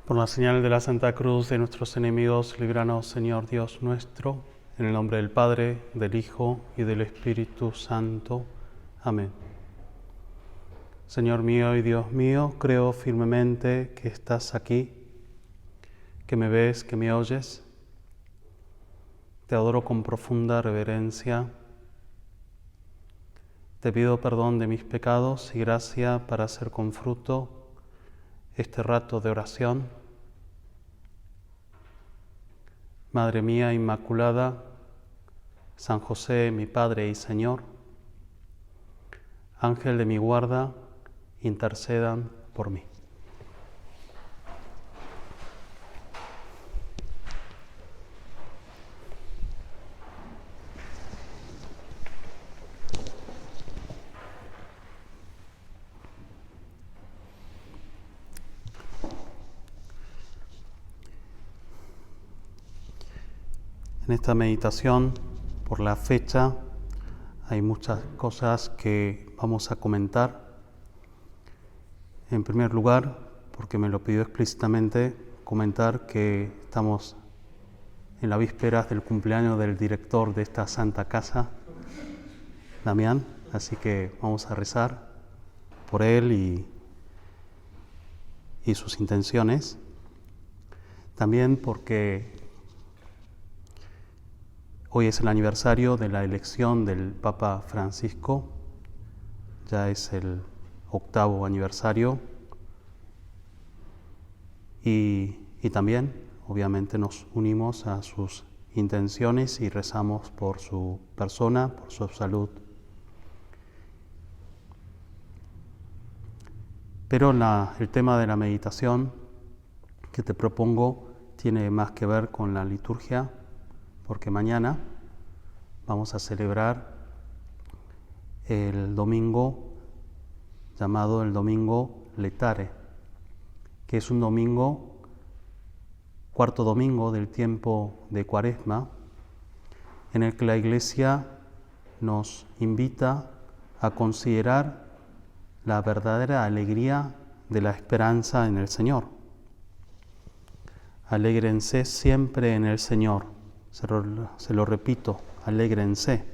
Por la señal de la Santa Cruz de nuestros enemigos, líbranos, Señor Dios nuestro, en el nombre del Padre, del Hijo y del Espíritu Santo. Amén. Señor mío y Dios mío, creo firmemente que estás aquí, que me ves, que me oyes. Te adoro con profunda reverencia. Te pido perdón de mis pecados y gracia para hacer con fruto este rato de oración. Madre mía Inmaculada, San José, mi Padre y Señor, Ángel de mi guarda, intercedan por mí. En esta meditación, por la fecha, hay muchas cosas que vamos a comentar. En primer lugar, porque me lo pidió explícitamente, comentar que estamos en la víspera del cumpleaños del director de esta santa casa, Damián, así que vamos a rezar por él y sus intenciones. También porque hoy es el aniversario de la elección del Papa Francisco, ya es el 8º aniversario y también, obviamente, nos unimos a sus intenciones y rezamos por su persona, por su salud. Pero el tema de la meditación que te propongo tiene más que ver con la liturgia, porque mañana vamos a celebrar el domingo llamado el Domingo Letare, que es un domingo, cuarto domingo del tiempo de Cuaresma, en el que la Iglesia nos invita a considerar la verdadera alegría de la esperanza en el Señor. Alégrense siempre en el Señor. Se lo repito, alégrense.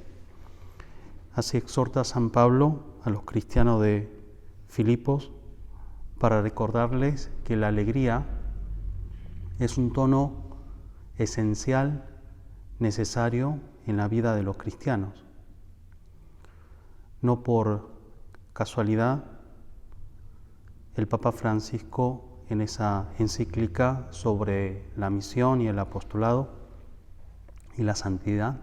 Así exhorta San Pablo a los cristianos de Filipos para recordarles que la alegría es un tono esencial, necesario en la vida de los cristianos. No por casualidad, el Papa Francisco, en esa encíclica sobre la misión y el apostolado y la santidad,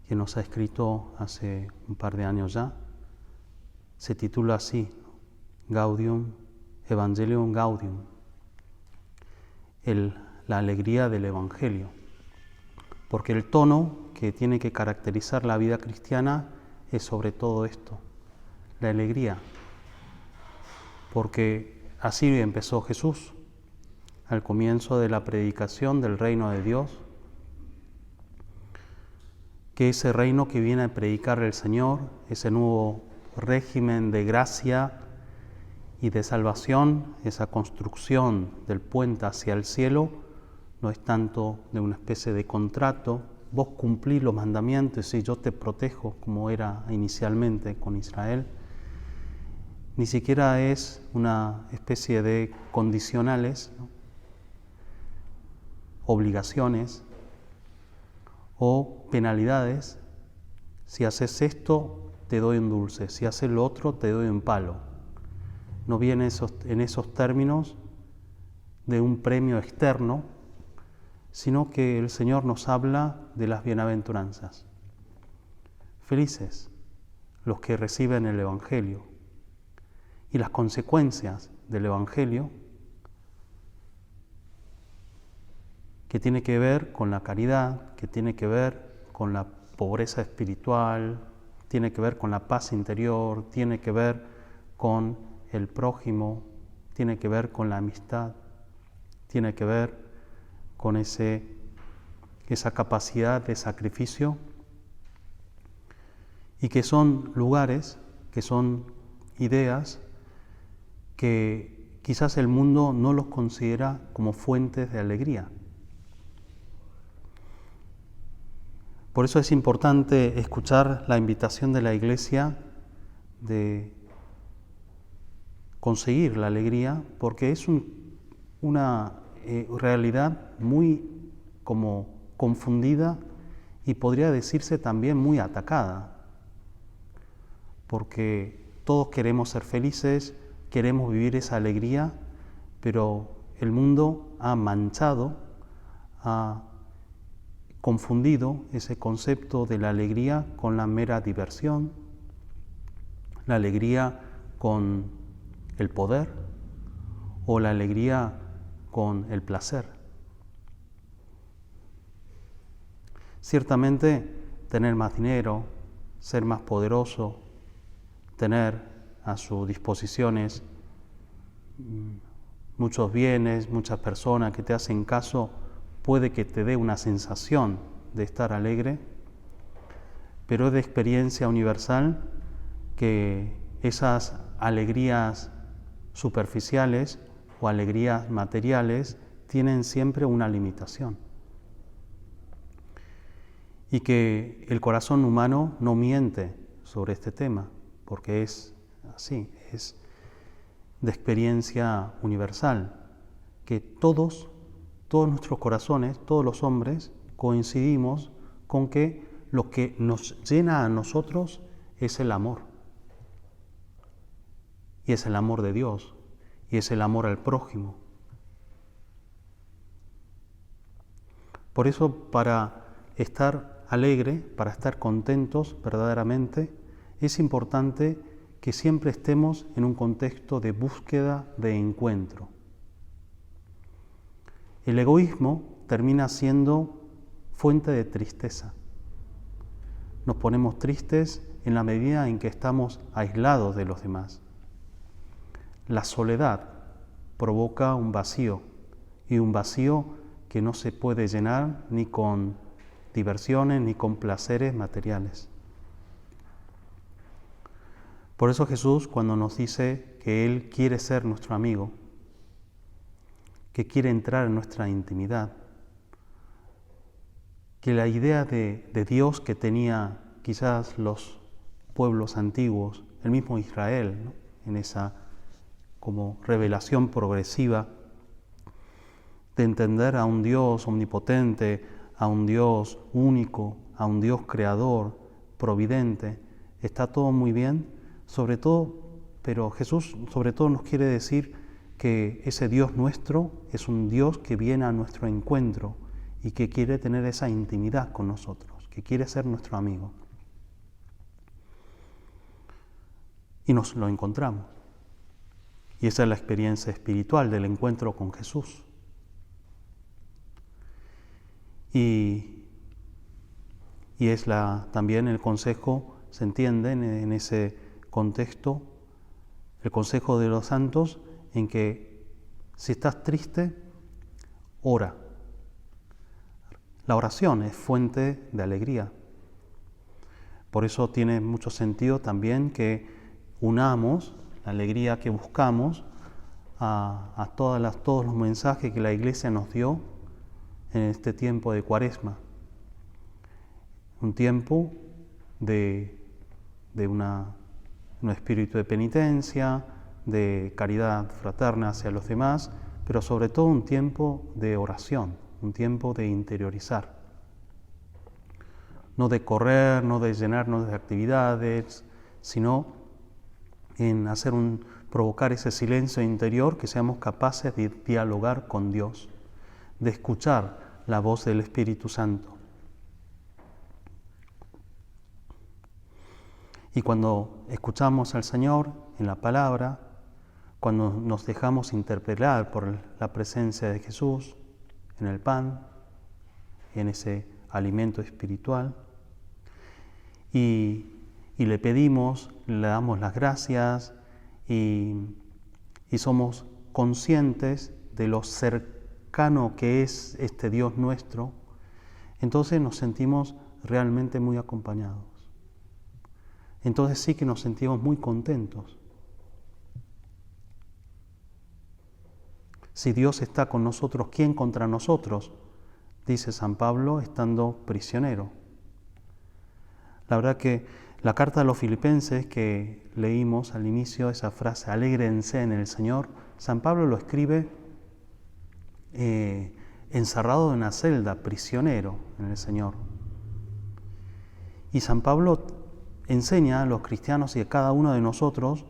que nos ha escrito hace un par de años ya, se titula así, Gaudium, Evangelium Gaudium, la alegría del Evangelio. Porque el tono que tiene que caracterizar la vida cristiana es sobre todo esto, la alegría. Porque así empezó Jesús, al comienzo de la predicación del reino de Dios, que ese reino que viene a predicar el Señor, ese nuevo régimen de gracia y de salvación, esa construcción del puente hacia el cielo, no es tanto de una especie de contrato, vos cumplís los mandamientos y yo te protejo, como era inicialmente con Israel. Ni siquiera es una especie de condicionales, ¿no? Obligaciones o penalidades. Si haces esto, te doy un dulce, si haces lo otro, te doy un palo. No viene en esos términos de un premio externo, sino que el Señor nos habla de las bienaventuranzas. Felices los que reciben el Evangelio y las consecuencias del Evangelio, que tiene que ver con la caridad, que tiene que ver con la pobreza espiritual, tiene que ver con la paz interior, tiene que ver con el prójimo, tiene que ver con la amistad, tiene que ver con esa capacidad de sacrificio, y que son lugares, que son ideas que quizás el mundo no los considera como fuentes de alegría. Por eso es importante escuchar la invitación de la Iglesia de conseguir la alegría, porque es una realidad muy como confundida y podría decirse también muy atacada, porque todos queremos ser felices, queremos vivir esa alegría, pero el mundo ha manchado, ha confundido ese concepto de la alegría con la mera diversión, la alegría con el poder o la alegría con el placer. Ciertamente, tener más dinero, ser más poderoso, tener a sus disposiciones muchos bienes, muchas personas que te hacen caso, puede que te dé una sensación de estar alegre, pero es de experiencia universal que esas alegrías superficiales o alegrías materiales tienen siempre una limitación. Y que el corazón humano no miente sobre este tema, porque es así, es de experiencia universal, que todos nuestros corazones, todos los hombres, coincidimos con que lo que nos llena a nosotros es el amor. Y es el amor de Dios, y es el amor al prójimo. Por eso, para estar alegre, para estar contentos verdaderamente, es importante que siempre estemos en un contexto de búsqueda, de encuentro. El egoísmo termina siendo fuente de tristeza. Nos ponemos tristes en la medida en que estamos aislados de los demás. La soledad provoca un vacío, y un vacío que no se puede llenar ni con diversiones ni con placeres materiales. Por eso Jesús, cuando nos dice que Él quiere ser nuestro amigo, que quiere entrar en nuestra intimidad, que la idea de Dios que tenía quizás los pueblos antiguos, el mismo Israel, ¿no?, en esa como revelación progresiva de entender a un Dios omnipotente, a un Dios único, a un Dios creador, providente, está todo muy bien, sobre todo, pero Jesús sobre todo nos quiere decir que ese Dios nuestro es un Dios que viene a nuestro encuentro y que quiere tener esa intimidad con nosotros, que quiere ser nuestro amigo. Y nos lo encontramos. Y esa es la experiencia espiritual del encuentro con Jesús. Y es también el consejo, se entiende en ese contexto, el consejo de los santos, en que si estás triste, ora. La oración es fuente de alegría. Por eso tiene mucho sentido también que unamos la alegría que buscamos a todos los mensajes que la Iglesia nos dio en este tiempo de Cuaresma. Un tiempo de un espíritu de penitencia, de caridad fraterna hacia los demás, pero sobre todo un tiempo de oración, un tiempo de interiorizar. No de correr, no de llenarnos de actividades, sino en provocar ese silencio interior, que seamos capaces de dialogar con Dios, de escuchar la voz del Espíritu Santo. Y cuando escuchamos al Señor en la palabra, cuando nos dejamos interpelar por la presencia de Jesús en el pan, en ese alimento espiritual, y le pedimos, le damos las gracias y somos conscientes de lo cercano que es este Dios nuestro, entonces nos sentimos realmente muy acompañados. Entonces sí que nos sentimos muy contentos. Si Dios está con nosotros, ¿quién contra nosotros? Dice San Pablo, estando prisionero. La verdad que la carta de los Filipenses que leímos al inicio, esa frase, alégrense en el Señor, San Pablo lo escribe encerrado en una celda, prisionero en el Señor. Y San Pablo enseña a los cristianos y a cada uno de nosotros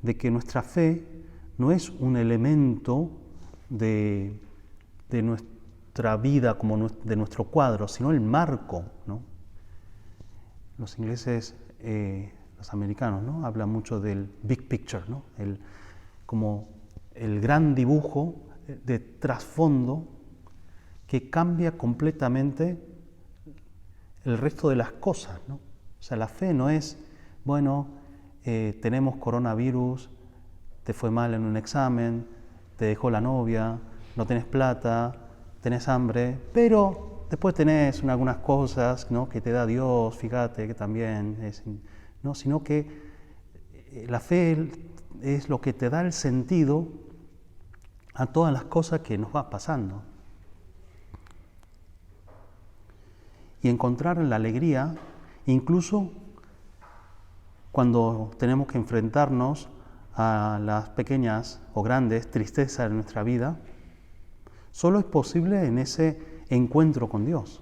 de que nuestra fe no es un elemento de nuestra vida, como de nuestro cuadro, sino el marco, ¿no? Los ingleses, los americanos, ¿no? Hablan mucho del big picture, ¿no? Como el gran dibujo de trasfondo que cambia completamente el resto de las cosas, ¿no? O sea, la fe no es, bueno, tenemos coronavirus, te fue mal en un examen, te dejó la novia, no tenés plata, tenés hambre, pero después tenés algunas cosas, ¿no?, que te da Dios, fíjate que también es, ¿no? Sino que la fe es lo que te da el sentido a todas las cosas que nos va pasando. Y encontrar la alegría, incluso cuando tenemos que enfrentarnos a las pequeñas o grandes tristezas de nuestra vida, solo es posible en ese encuentro con Dios.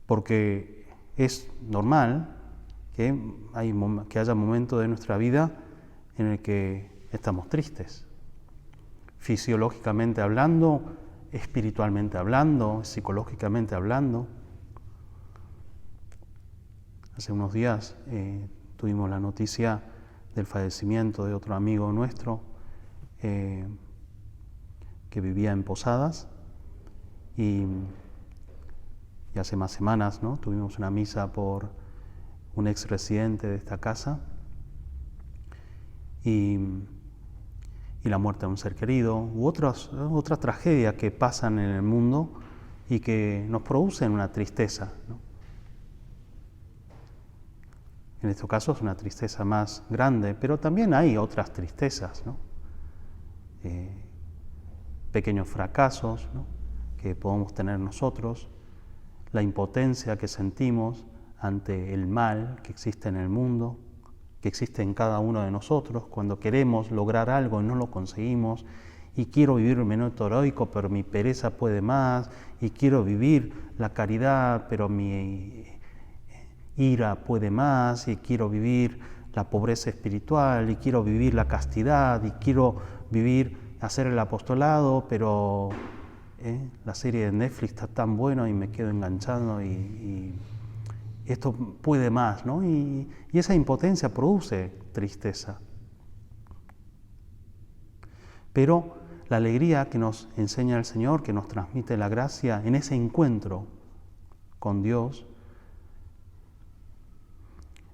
Porque es normal que haya momentos de nuestra vida en el que estamos tristes. Fisiológicamente hablando, espiritualmente hablando, psicológicamente hablando. Hace unos días tuvimos la noticia del fallecimiento de otro amigo nuestro que vivía en Posadas y hace más semanas, ¿no?, tuvimos una misa por un ex residente de esta casa y la muerte de un ser querido u otras tragedias que pasan en el mundo y que nos producen una tristeza, ¿no? En este caso es una tristeza más grande, pero también hay otras tristezas, ¿no? Pequeños fracasos, ¿no?, que podemos tener nosotros, la impotencia que sentimos ante el mal que existe en el mundo, que existe en cada uno de nosotros, cuando queremos lograr algo y no lo conseguimos, y quiero vivir un minuto heroico, pero mi pereza puede más, y quiero vivir la caridad, pero mi ira puede más, y quiero vivir la pobreza espiritual, y quiero vivir la castidad, y quiero hacer el apostolado, pero la serie de Netflix está tan buena y me quedo enganchado y esto puede más, ¿no? Y esa impotencia produce tristeza. Pero la alegría que nos enseña el Señor, que nos transmite la gracia en ese encuentro con Dios,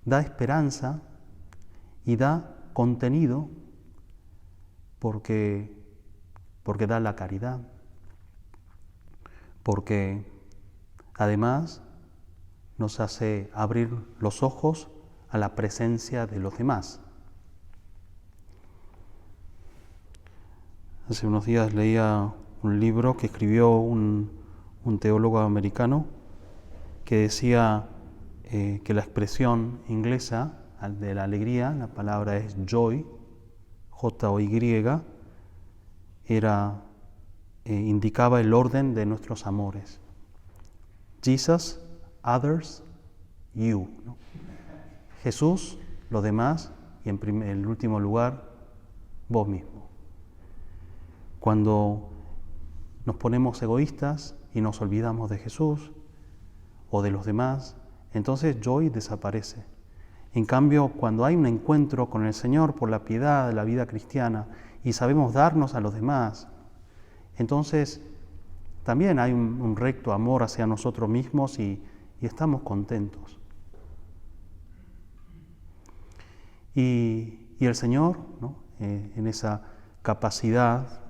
da esperanza y da contenido porque da la caridad, porque además nos hace abrir los ojos a la presencia de los demás. Hace unos días leía un libro que escribió un teólogo americano que decía que la expresión inglesa de la alegría, la palabra es joy, J-O-Y, indicaba el orden de nuestros amores. Jesus, others, you, ¿no? Jesús, los demás, y en último lugar, vos mismo. Cuando nos ponemos egoístas y nos olvidamos de Jesús o de los demás, entonces joy desaparece. En cambio, cuando hay un encuentro con el Señor por la piedad de la vida cristiana y sabemos darnos a los demás, entonces también hay un recto amor hacia nosotros mismos y estamos contentos. Y el Señor, ¿no?, en esa capacidad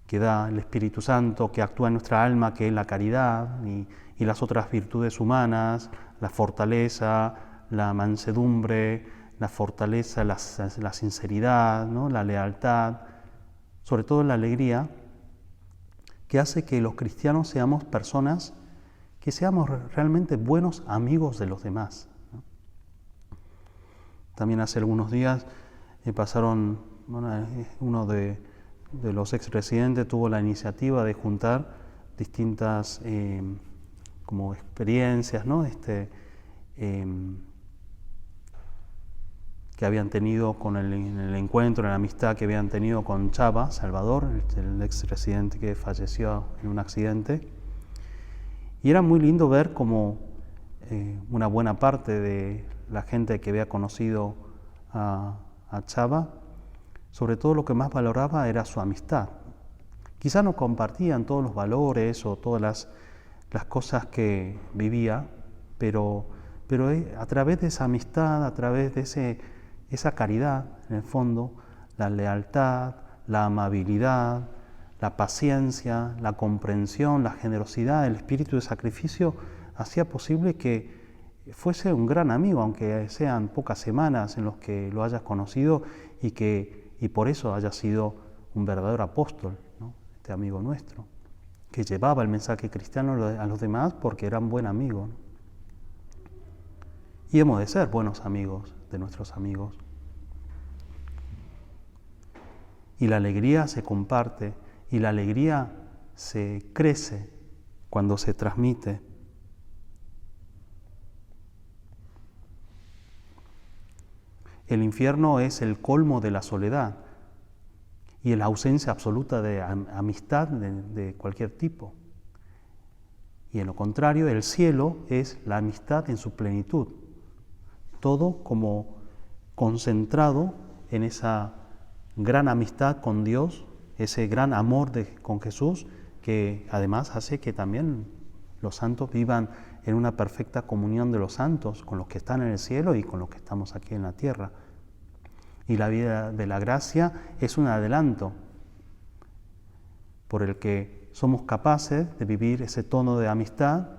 que da el Espíritu Santo, que actúa en nuestra alma, que es la caridad y las otras virtudes humanas, la fortaleza, la mansedumbre, la fortaleza, la sinceridad, ¿no? La lealtad, sobre todo la alegría, que hace que los cristianos seamos personas que seamos realmente buenos amigos de los demás, ¿no? También hace algunos días uno de los expresidentes tuvo la iniciativa de juntar distintas como experiencias, ¿no? Que habían tenido en el encuentro, en la amistad que habían tenido con Chava Salvador, el expresidente que falleció en un accidente. Y era muy lindo ver cómo una buena parte de la gente que había conocido a Chava, sobre todo lo que más valoraba era su amistad. Quizás no compartían todos los valores o todas las cosas que vivía, pero a través de esa amistad, a través de esa caridad, en el fondo, la lealtad, la amabilidad, la paciencia, la comprensión, la generosidad, el espíritu de sacrificio, hacía posible que fuese un gran amigo, aunque sean pocas semanas en los que lo hayas conocido y por eso haya sido un verdadero apóstol, ¿no? Este amigo nuestro, que llevaba el mensaje cristiano a los demás porque era un buen amigo, ¿no? Y hemos de ser buenos amigos de nuestros amigos. Y la alegría se comparte y la alegría se crece cuando se transmite. El infierno es el colmo de la soledad y la ausencia absoluta de amistad de cualquier tipo. Y en lo contrario, el cielo es la amistad en su plenitud. Todo como concentrado en esa gran amistad con Dios, ese gran amor con Jesús, que además hace que también los santos vivan en una perfecta comunión de los santos, con los que están en el cielo y con los que estamos aquí en la tierra. Y la vida de la gracia es un adelanto por el que somos capaces de vivir ese tono de amistad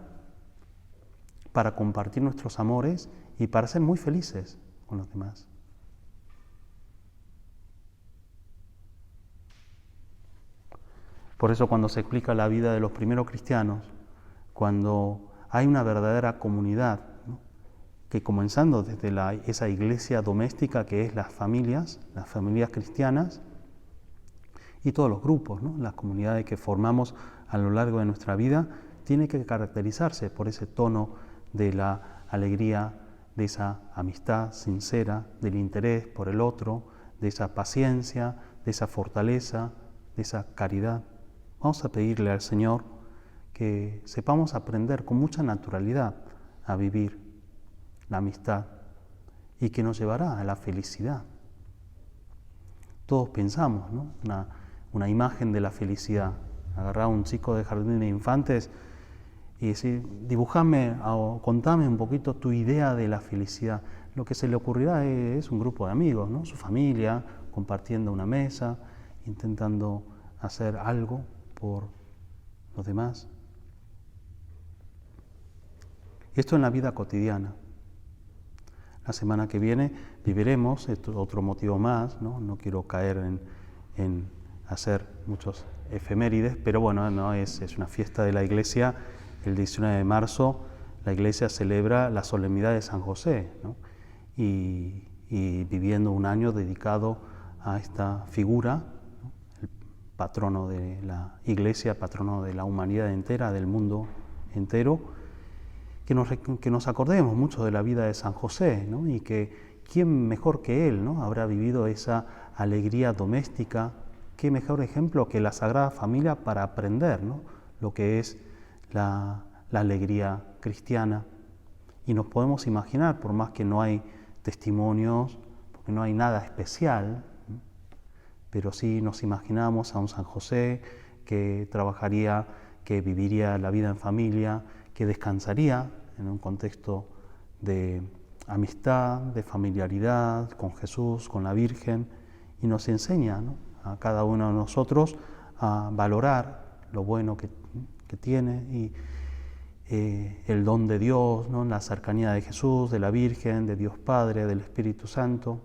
para compartir nuestros amores y para ser muy felices con los demás. Por eso cuando se explica la vida de los primeros cristianos, cuando hay una verdadera comunidad, ¿no? Que comenzando desde esa iglesia doméstica que es las familias cristianas y todos los grupos, ¿no? Las comunidades que formamos a lo largo de nuestra vida, tiene que caracterizarse por ese tono de la alegría, de esa amistad sincera, del interés por el otro, de esa paciencia, de esa fortaleza, de esa caridad. Vamos a pedirle al Señor que sepamos aprender con mucha naturalidad a vivir la amistad y que nos llevará a la felicidad. Todos pensamos, ¿no? Una imagen de la felicidad. Agarrar a un chico de jardín de infantes y decir, dibujame o contame un poquito tu idea de la felicidad. Lo que se le ocurrirá es un grupo de amigos, ¿no? Su familia, compartiendo una mesa, intentando hacer algo por los demás. Esto en la vida cotidiana. La semana que viene viviremos, otro motivo más, no quiero caer en hacer muchos efemérides, pero bueno, no es una fiesta de la Iglesia. El 19 de marzo la Iglesia celebra la solemnidad de San José, ¿no? y viviendo un año dedicado a esta figura, ¿no? El patrono de la Iglesia, patrono de la humanidad entera, del mundo entero, que nos acordemos mucho de la vida de San José, ¿no? Y que quién mejor que él, ¿no? Habrá vivido esa alegría doméstica. Qué mejor ejemplo que la Sagrada Familia para aprender, ¿no? Lo que es la alegría cristiana. Y nos podemos imaginar, por más que no hay testimonios, porque no hay nada especial, ¿no? Pero sí nos imaginamos a un San José que trabajaría, que viviría la vida en familia, que descansaría en un contexto de amistad, de familiaridad con Jesús, con la Virgen, y nos enseña, ¿no? A cada uno de nosotros a valorar lo bueno que tiene el don de Dios, ¿no? La cercanía de Jesús, de la Virgen, de Dios Padre, del Espíritu Santo,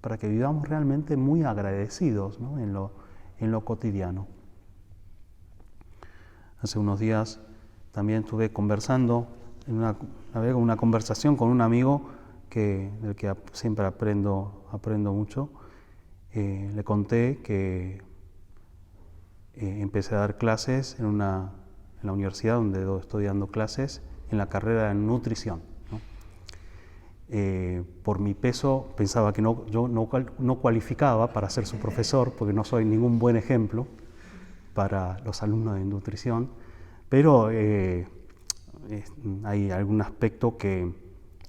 para que vivamos realmente muy agradecidos, ¿no? en lo cotidiano. Hace unos días también estuve conversando, una conversación con un amigo del que siempre aprendo mucho. Le conté que empecé a dar clases en la universidad donde estoy dando clases en la carrera de nutrición, ¿no? Por mi peso pensaba que yo no cualificaba para ser su profesor porque no soy ningún buen ejemplo para los alumnos de nutrición, pero hay algún aspecto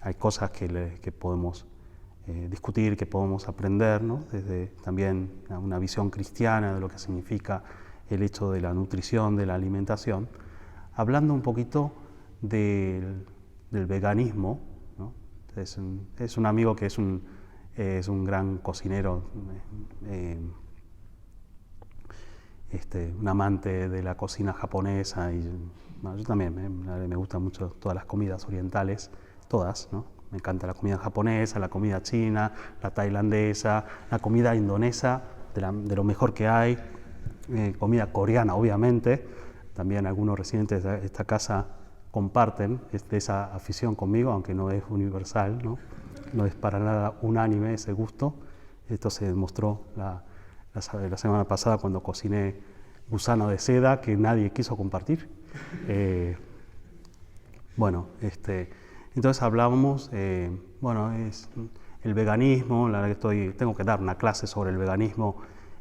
hay cosas que podemos discutir, que podemos aprender, ¿no? Desde también una visión cristiana de lo que significa el hecho de la nutrición, de la alimentación, hablando un poquito del veganismo, ¿no? Es un amigo que es un gran cocinero, un amante de la cocina japonesa, y bueno, yo también me gustan mucho todas las comidas orientales, todas, ¿no? Me encanta la comida japonesa, la comida china, la tailandesa, la comida indonesa, de lo mejor que hay, comida coreana, obviamente. También algunos residentes de esta casa comparten esa afición conmigo, aunque no es universal, ¿no? No es para nada unánime ese gusto. Esto se demostró la semana pasada cuando cociné gusano de seda que nadie quiso compartir. Entonces hablábamos, es el veganismo. La verdad que tengo que dar una clase sobre el veganismo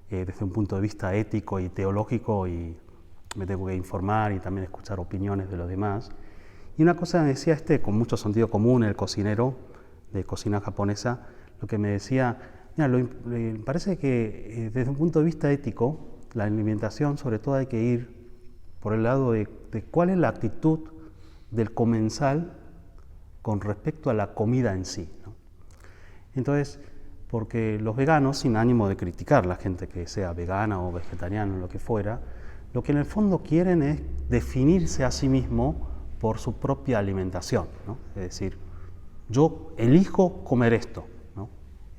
desde un punto de vista ético y teológico, y me tengo que informar y también escuchar opiniones de los demás. Y una cosa me decía con mucho sentido común, el cocinero de cocina japonesa, lo que me decía: mira, me parece que desde un punto de vista ético, la alimentación sobre todo hay que ir por el lado de cuál es la actitud del comensal con respecto a la comida en sí, ¿no? Entonces, porque los veganos, sin ánimo de criticar la gente que sea vegana o vegetariana o lo que fuera, lo que en el fondo quieren es definirse a sí mismo por su propia alimentación, ¿no? Es decir, yo elijo comer esto, ¿no?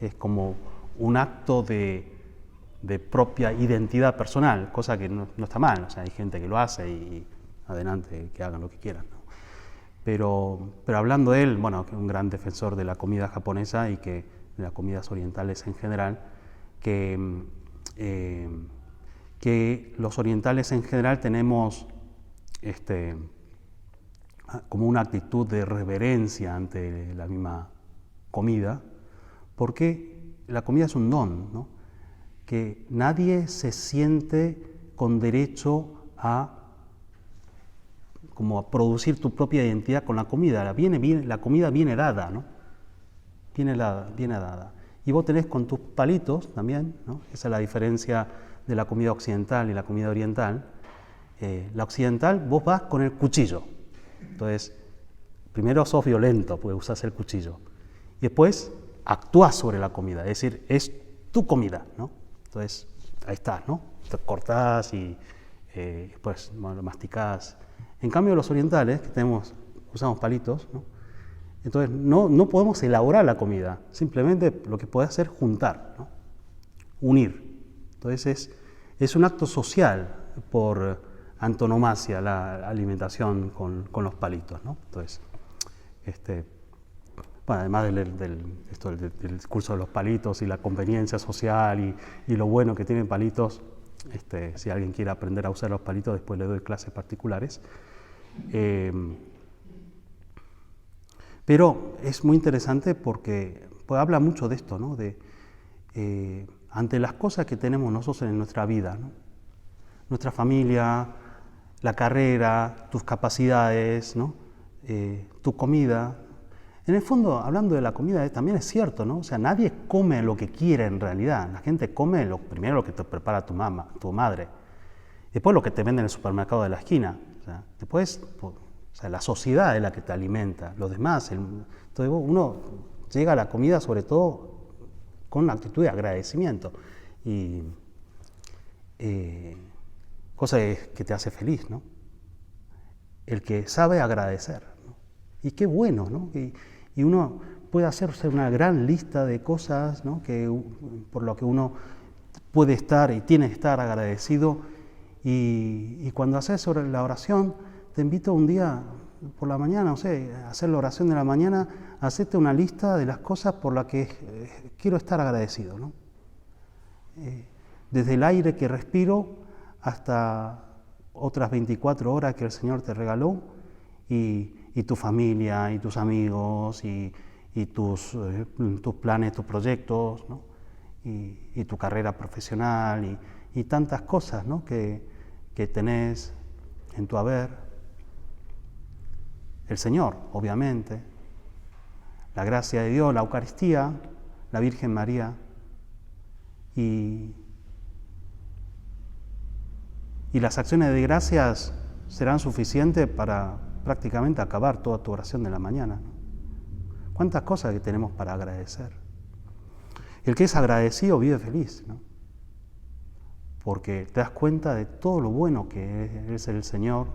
Es como un acto de propia identidad personal, cosa que no está mal. O sea, hay gente que lo hace y adelante, que hagan lo que quieran, ¿no? Pero hablando de él, que es un gran defensor de la comida japonesa y de las comidas orientales en general, que los orientales en general tenemos como una actitud de reverencia ante la misma comida, porque la comida es un don, ¿no? Que nadie se siente con derecho a producir tu propia identidad con la comida. La comida viene dada, ¿no? Viene dada. Y vos tenés con tus palitos también, ¿no? Esa es la diferencia de la comida occidental y la comida oriental. La occidental, vos vas con el cuchillo. Entonces, primero sos violento porque usás el cuchillo. Y después actuás sobre la comida, es decir, es tu comida, ¿no? Entonces, ahí estás, ¿no? Te cortás y después lo masticás. En cambio, los orientales, usamos palitos, ¿no? Entonces, no podemos elaborar la comida, simplemente lo que podés hacer es juntar, ¿no? Unir. Entonces, es un acto social por antonomasia la alimentación con los palitos, ¿no? Entonces, además del discurso de los palitos y la conveniencia social y lo bueno que tienen palitos, si alguien quiere aprender a usar los palitos, después le doy clases particulares. Pero es muy interesante porque habla mucho de esto, ¿no? Ante las cosas que tenemos nosotros en nuestra vida, ¿no? Nuestra familia, la carrera, tus capacidades, ¿no? Tu comida. En el fondo, hablando de la comida, también es cierto, ¿no? O sea, nadie come lo que quiere en realidad. La gente come primero lo que te prepara tu madre, después lo que te vende en el supermercado de la esquina. O sea, después, la sociedad es la que te alimenta, los demás. Entonces uno llega a la comida sobre todo con una actitud de agradecimiento. Y cosa que te hace feliz, ¿no? el que sabe agradecer, ¿no? Y qué bueno, ¿no? Y uno puede hacerse una gran lista de cosas, ¿no? Por lo que uno puede estar y tiene que estar agradecido. Y cuando haces sobre la oración, te invito un día por la mañana, no sé, a hacer la oración de la mañana, hacerte una lista de las cosas por las que quiero estar agradecido, ¿no? Desde el aire que respiro hasta otras 24 horas que el Señor te regaló, y tu familia, y tus amigos, y tus planes, tus proyectos, ¿no? Y tu carrera profesional, y tantas cosas, ¿no? que tenés en tu haber. El Señor, obviamente, la gracia de Dios, la Eucaristía, la Virgen María, y las acciones de gracias serán suficientes para prácticamente acabar toda tu oración de la mañana, ¿no? ¿Cuántas cosas que tenemos para agradecer? El que es agradecido vive feliz, ¿no? Porque te das cuenta de todo lo bueno que es el Señor.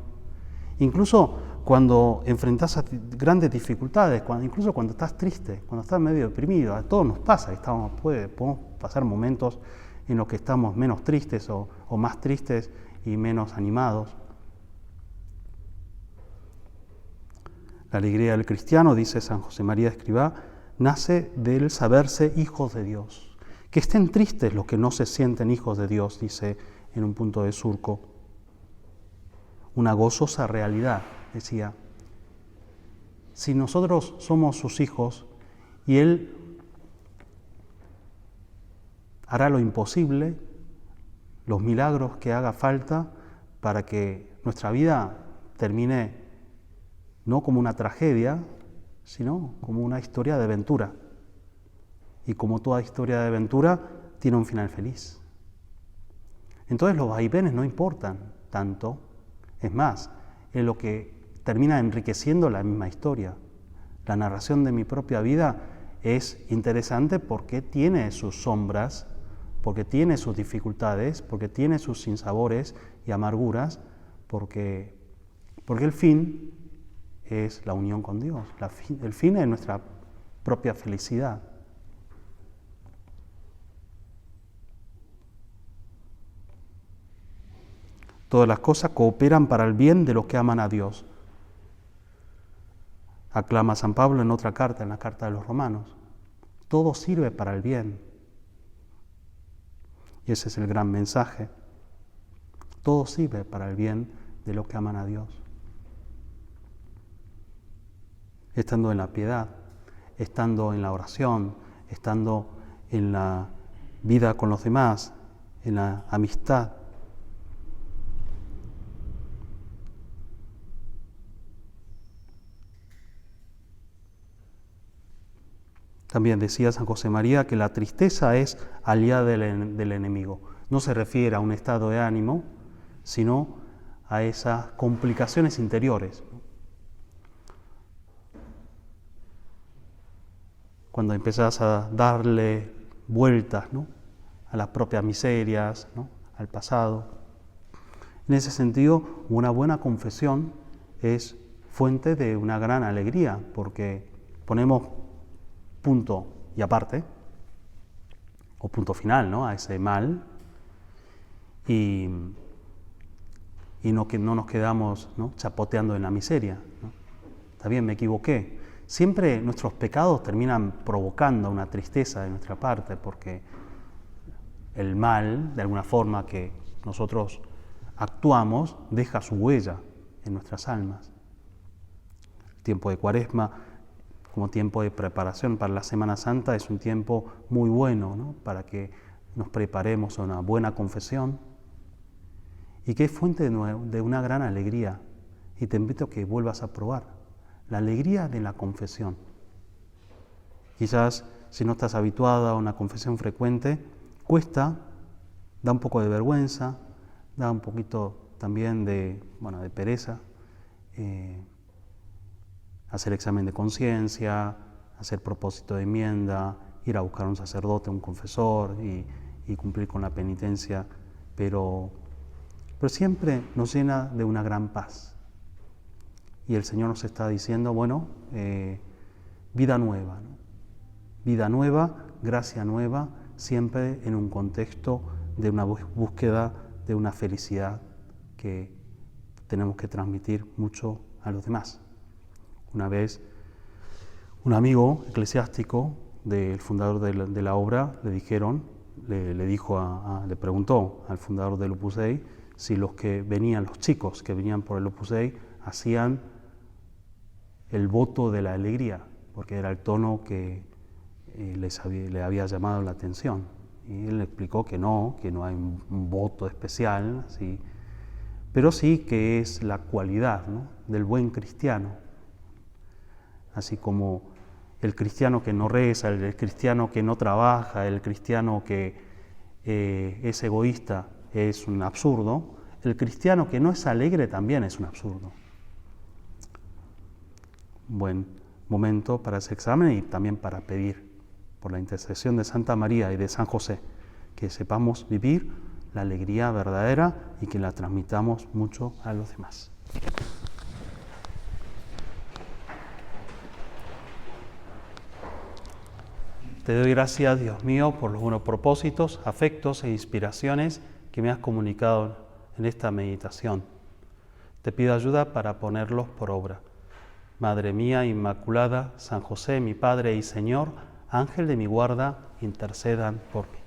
Incluso cuando enfrentas grandes dificultades, incluso cuando estás triste, cuando estás medio deprimido, a todos nos pasa, podemos pasar momentos en los que estamos menos tristes o más tristes y menos animados. La alegría del cristiano, dice San José María Escrivá, nace del saberse hijos de Dios. Que estén tristes los que no se sienten hijos de Dios, dice en un punto de surco. Una gozosa realidad, decía. Si nosotros somos sus hijos y Él hará lo imposible, los milagros que haga falta para que nuestra vida termine no como una tragedia, sino como una historia de aventura. Y como toda historia de aventura, tiene un final feliz. Entonces los vaivenes no importan tanto. Es más, es lo que termina enriqueciendo la misma historia. La narración de mi propia vida es interesante porque tiene sus sombras, porque tiene sus dificultades, porque tiene sus sinsabores y amarguras, porque el fin es la unión con Dios. El fin es nuestra propia felicidad. Todas las cosas cooperan para el bien de los que aman a Dios. Aclama San Pablo en otra carta, en la carta de los Romanos. Todo sirve para el bien. Y ese es el gran mensaje. Todo sirve para el bien de los que aman a Dios. Estando en la piedad, estando en la oración, estando en la vida con los demás, en la amistad. También decía San José María que la tristeza es aliada del enemigo. No se refiere a un estado de ánimo, sino a esas complicaciones interiores. Cuando empezás a darle vueltas, ¿no?, a las propias miserias, ¿no?, al pasado. En ese sentido, una buena confesión es fuente de una gran alegría, porque ponemos punto y aparte, o punto final, ¿no?, a ese mal, y no nos quedamos, ¿no?, chapoteando en la miseria, ¿no? Está bien, me equivoqué. Siempre nuestros pecados terminan provocando una tristeza de nuestra parte, porque el mal, de alguna forma que nosotros actuamos, deja su huella en nuestras almas. El tiempo de Cuaresma, como tiempo de preparación para la Semana Santa, es un tiempo muy bueno, ¿no?, para que nos preparemos a una buena confesión y que es fuente de una gran alegría. Y te invito a que vuelvas a probar la alegría de la confesión. Quizás si no estás habituada a una confesión frecuente, cuesta, da un poco de vergüenza, da un poquito también de pereza, hacer examen de conciencia, hacer propósito de enmienda, ir a buscar a un sacerdote, un confesor y cumplir con la penitencia, pero siempre nos llena de una gran paz. y el Señor nos está diciendo, bueno, vida nueva, ¿no? Vida nueva, gracia nueva, siempre en un contexto de una búsqueda de una felicidad que tenemos que transmitir mucho a los demás. Una vez, un amigo eclesiástico del fundador de la obra le preguntó al fundador del Opus Dei si los chicos que venían por el Opus Dei hacían el voto de la alegría, porque era el tono que le había llamado la atención. Y él le explicó que no hay un voto especial, ¿sí? Pero sí que es la cualidad, ¿no?, del buen cristiano. Así como el cristiano que no reza, el cristiano que no trabaja, el cristiano que es egoísta es un absurdo, el cristiano que no es alegre también es un absurdo. Buen momento para ese examen y también para pedir por la intercesión de Santa María y de San José que sepamos vivir la alegría verdadera y que la transmitamos mucho a los demás. Te doy gracias, Dios mío, por los buenos propósitos, afectos e inspiraciones que me has comunicado en esta meditación. Te pido ayuda para ponerlos por obra. Madre mía Inmaculada, San José, mi Padre y Señor, Ángel de mi guarda, intercedan por mí.